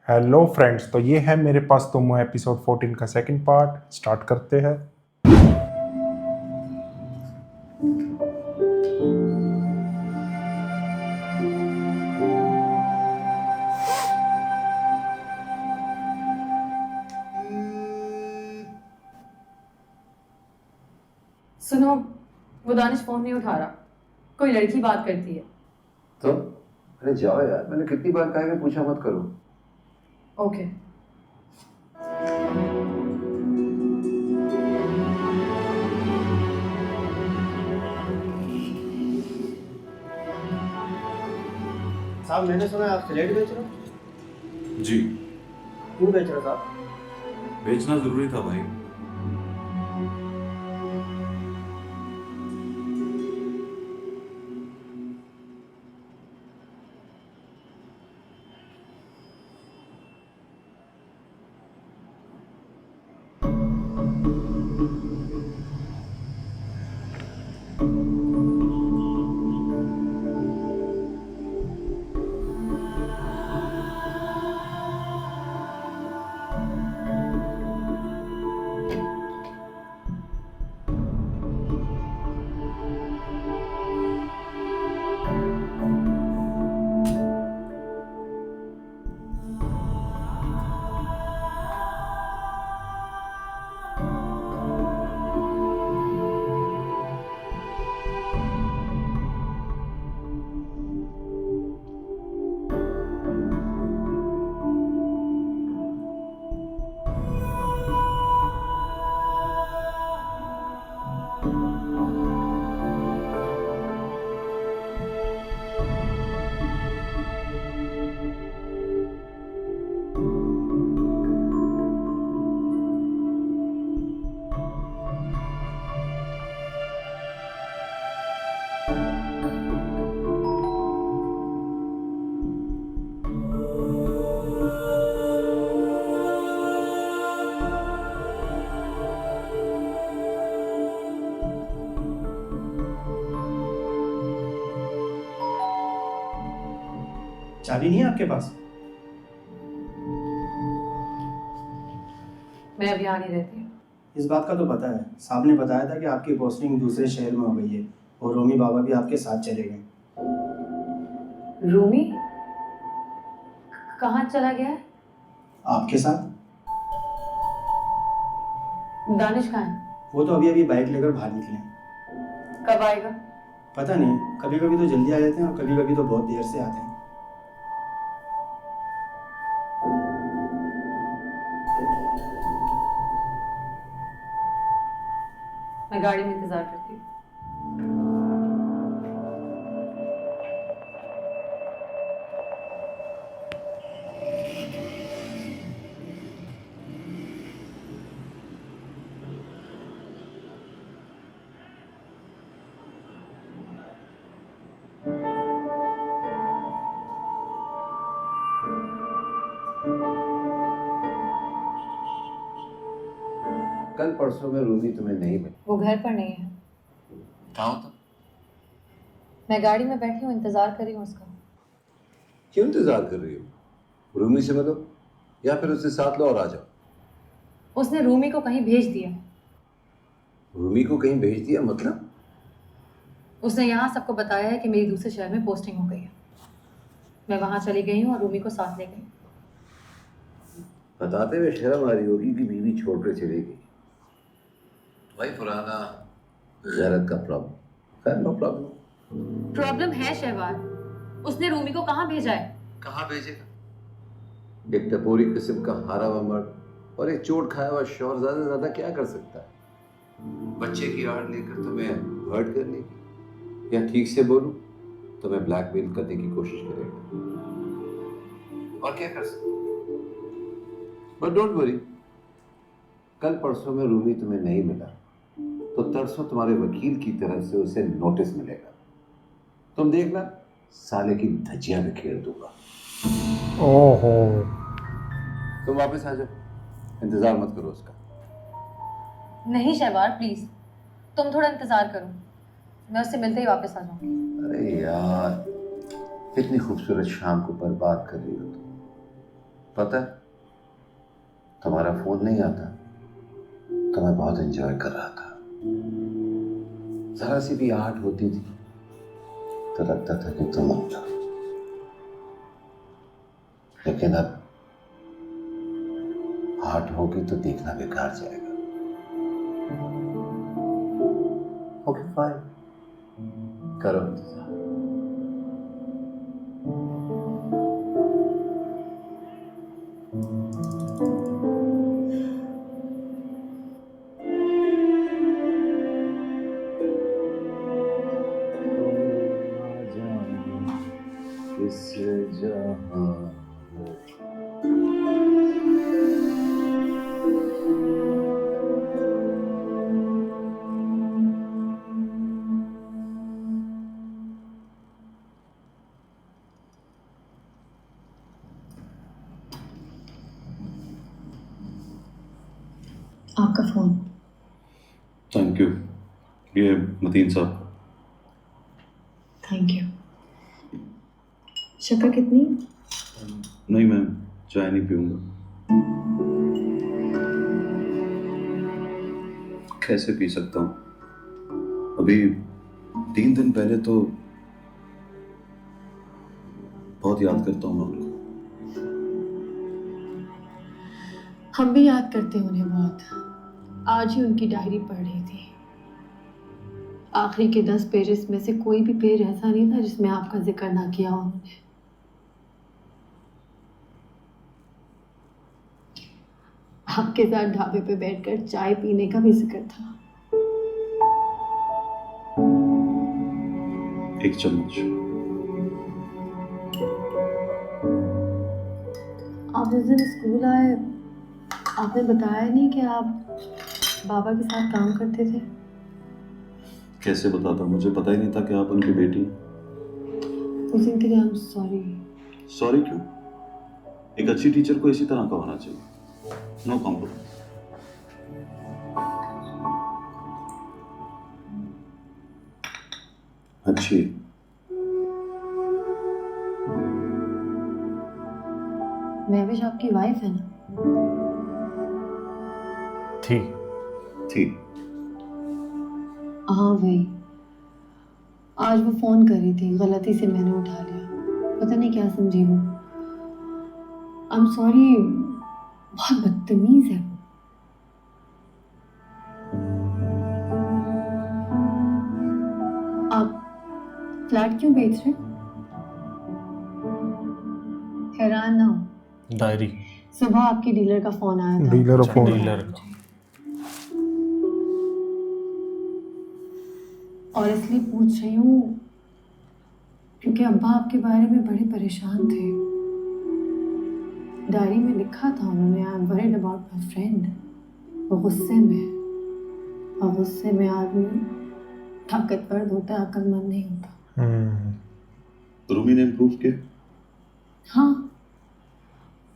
Hello friends, तो ये है मेरे पास तुम एपिसोड 14 का सेकंड पार्ट। स्टार्ट करते हैं। सुनो, वो दानिश फोन नहीं उठा रहा। कोई लड़की बात करती है। तो अरे जाओ यार, मैंने कितनी बार कहा है कि पूछा मत करो। ओके। साहब मैंने सुना है आप स्लेट बेच रहे हो। जी। क्यों बेच रहे हो साहब? बेचना जरूरी था भाई। चाबी नहीं है आपके पास? मैं अब यहाँ नहीं रहती। इस बात का तो पता है, साहब ने बताया था कि आपकी पोस्टिंग दूसरे शहर में हो गई है और रोमी बाबा भी आपके साथ चले गए। रूमी कहाँ चला गया है? आपके साथ? दानिश कहाँ है? वो तो अभी अभी बाइक लेकर बाहर निकले। कब आएगा? पता नहीं, कभी कभी तो जल्दी आ जाते हैं और कभी कभी तो बहुत देर से आते हैं। मैं गाड़ी में इंतजार करती हूँ। कल परसों में रूमी तुम्हें नहीं मिली। वो घर पर नहीं है। कहाँ हो तुम? मैं गाड़ी में बैठी हूँ, इंतजार कर रही हूँ उसका। क्यों इंतजार कर रही हो? रूमी से मिलो या फिर उससे साथ लो और आ जाओ। उसने रूमी को कहीं भेज दिया। रूमी को कहीं भेज दिया मतलब? उसने यहाँ सबको बताया है कि मेरी दूसरे शहर में पोस्टिंग हो गई है। मैं वहाँ चली गई हूँ और रूमी को साथ ले गई। बताते हुए शर्म आ रही होगी कि बीवी छोड़कर चली गई। वही पुराना गैरत का प्रॉब्लम। खैर नो प्रॉब्लम। प्रॉब्लम है शहवार, उसने रूमी को कहाँ भेजा है? कहाँ भेजेगा? एक टपोरी किस्म का हारा हुआ मर्द और एक चोट खाया हुआ शौहर ज्यादा से ज्यादा क्या कर सकता है? बच्चे की आड़ लेकर तुम्हें हर्ट करने की, या ठीक से बोलूं तुम्हें ब्लैकमेल करने की कोशिश करेगा। और क्या कर सकते? बट डोंट वरी, कल परसों में रूमी तुम्हें नहीं मिला तो तरसों तुम्हारे वकील की तरफ से उसे नोटिस मिलेगा। तुम देखना, साले की धज्जियां बिखेर दूंगा। ओहो। तुम वापस आ जाओ, इंतजार मत करो उसका। नहीं शहवार प्लीज, तुम थोड़ा इंतजार करो, मैं उससे मिलते ही वापस आ जाऊंगी। अरे यार, इतनी खूबसूरत शाम को बर्बाद कर रही हो तुम। पता है, तुम्हारा फोन नहीं आता तो मैं बहुत एंजॉय कर रहा था। जरा सी भी आहट होती थी तो लगता था कि तुम आता, लेकिन अब आहट होगी तो देखना बेकार जाएगा। ओके फाइन, करो इंतजार। किस जहां आपका फोन। Thank you. ये मतीन साहब। Thank you. शक्कर कितनी? नहीं, मैं चाय नहीं पीऊंगा। कैसे पी सकता हूँ? अभी 3 दिन पहले तो बहुत याद करता हूँ मैं उनको। हम भी याद करते हैं उन्हें बहुत। आज ही उनकी डायरी पढ़ रही थी। आखिरी के 10 पेजेस में से कोई भी पेज ऐसा नहीं था जिसमें आपका जिक्र ना किया हो उन्होंने। आपके साथ ढाबे पे बैठकर चाय पीने का भी जिक्र था। एक चम्मच। आप जिस दिन स्कूल आए आपने बताया नहीं कि आप बाबा के साथ काम करते थे। कैसे बताता? मुझे पता ही नहीं था कि आप उनकी बेटी हैं। उस दिन के लिए I'm sorry। सॉरी क्यों? एक अच्छी टीचर को इसी तरह का होना चाहिए। No compromise. अच्छी। महविश आपकी वाइफ है ना? थी। हाँ वही। आज वो फोन कर रही थी, गलती से मैंने उठा लिया। पता नहीं क्या समझी वो। I'm sorry। बहुत बदतमीज है वो। आप फ्लैट क्यों बेच रहे? हैरान ना हो। डायरी। सुबह आपके डीलर का फोन आया था। डीलर अच्छा, फोन। डीलर का। और इसलिए पूछ रही हूँ क्योंकि अब्बा आपके बारे में बड़े परेशान थे। डायरी में लिखा था उन्होंने, I am worried about my friend. वो गुस्से में, और गुस्से में आदमी ताकतवर होता है, अक्लमंद नहीं होता। रूमी ने इम्प्रूव किया? हाँ,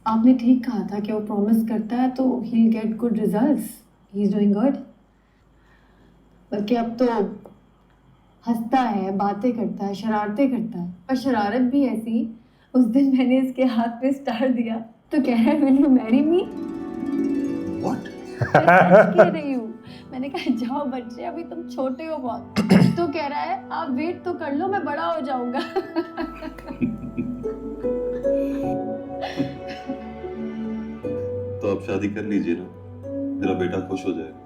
आपने ठीक कहा था कि वो प्रॉमिस करता है तो ही get good results. He is doing good. बल्कि अब तो हंसता है, बातें करता है, शरारतें करता है। पर शरारत भी ऐसी, उस दिन मैंने इसके हाथ पे स्टार दिया तो कह रहा है will you marry me. What? सच कह रही हूँ। मैंने कहा जाओ बच्चे, अभी तुम छोटे हो बहुत। तो कह रहा है आप वेट तो कर लो, मैं बड़ा हो जाऊंगा। तो आप शादी कर लीजिए ना, मेरा बेटा खुश हो जाएगा।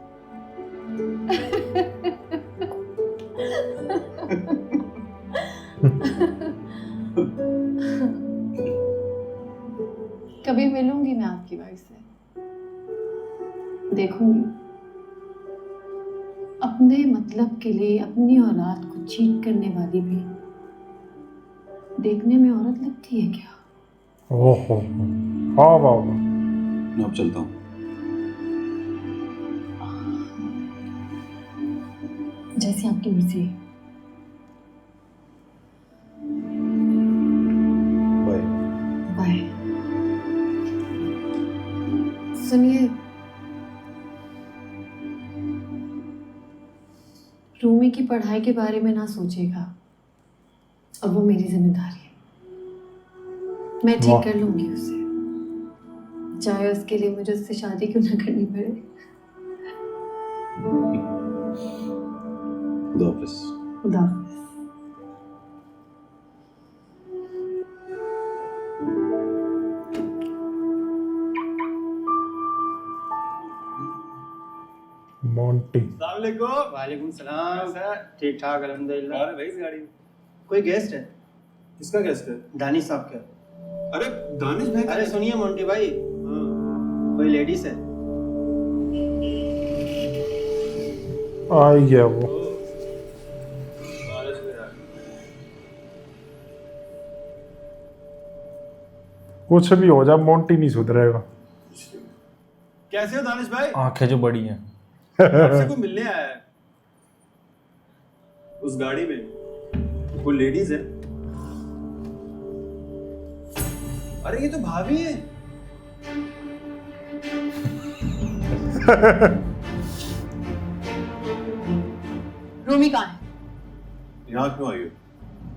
कभी मिलूंगी मैं आपकी वाइफ से, देखूंगी। अपने मतलब के लिए अपनी औलाद को चीट करने वाली भी देखने में औरत लगती है क्या? ओहो, वाह वाह वाह। मैं अब चलता हूँ। जैसी आपकी मर्जी। बाय। बाय। सुनिए, रूमी की पढ़ाई के बारे में ना सोचेगा। अब वो मेरी जिम्मेदारी है, मैं ठीक वाह। कर लूंगी उसे। चाहे उसके लिए मुझे उससे शादी क्यों ना करनी पड़े। खुदा हाफिज। खुदा हाफिज। मोंटी। वालेकुम सलाम सर। ठीक ठाक अल्हम्दुलिल्लाह। अरे भाई इस गाड़ी में कोई गेस्ट है? किसका गेस्ट है? दानिश साहब का। अरे दानिश भाई अरे सुनिए मोंटी भाई, कोई लेडीज है? आई गया वो। कुछ भी हो जाए मोंटी नहीं सुधरेगा। कैसे हो दानिश भाई? आंखें जो बड़ी हैं। आपसे कोई मिलने आया है। उस गाड़ी में कोई लेडीज है। अरे ये तो भाभी है। रूमी कहाँ है? यहाँ क्यों आई हो?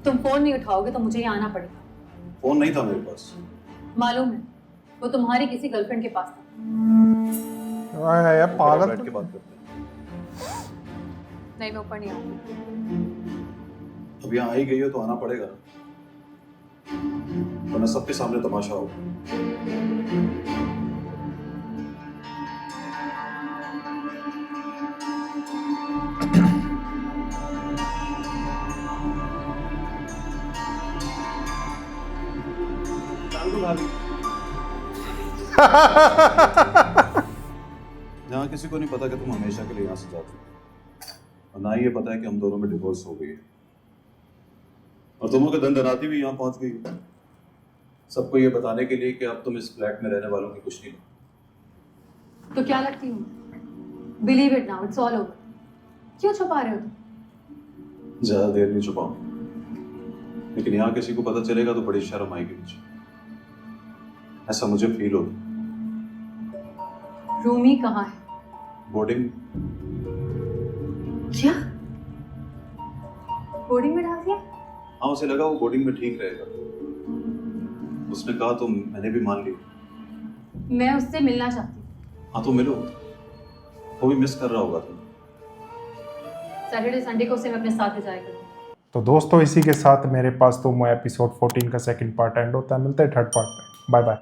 तुम फोन नहीं उठाओगे तो मुझे यहाँ आना पड़ेगा। फोन नहीं था मेरे पास। मालूम है, वो तुम्हारी किसी गर्लफ्रेंड के पास था। यार पागल। बैठ के बात करते हैं। नहीं, मैं ऊपर नहीं आऊंगी। अब यहाँ आई गई हो तो आना पड़ेगा ना, वरना सबके सामने तमाशा होगा। भाभी यहाँ किसी को नहीं पता कि तुम हमेशा के लिए यहाँ से जाते हो, और ना ही ये पता है कि हम दोनों में डिवोर्स हो गई है, और तुमों के दंदनाती भी यहाँ पहुंच गई। सबको ये बताने के लिए कि अब तुम इस फ्लैट में रहने वालों की कुछ नहीं। तो क्या लगती हूँ? Believe it now, it's all over. क्यों छुपा रहे हो तुम? ज्यादा देर नहीं छुपाऊं, लेकिन यहाँ किसी को पता चलेगा तो बड़ी शर्म आएगी मुझे, ऐसा मुझे फील हो। रूमी कहाँ है? बोर्डिंग। क्या? बोर्डिंग में डाल दिया? हाँ, उसे लगा वो बोर्डिंग में ठीक रहेगा, उसने कहा तो मैंने भी मान लिया। मैं उससे मिलना चाहती हूँ। हाँ तो मिलो, वो भी मिस कर रहा होगा तुम। सैटरडे संडे को उसे मैं अपने साथ ले जाया करूँगी। तो दोस्तों इसी के साथ मेरे पास तो एपिसोड 14 का सेकंड पार्ट एंड होता है। मिलते हैं थर्ड पार्ट में। Bye bye.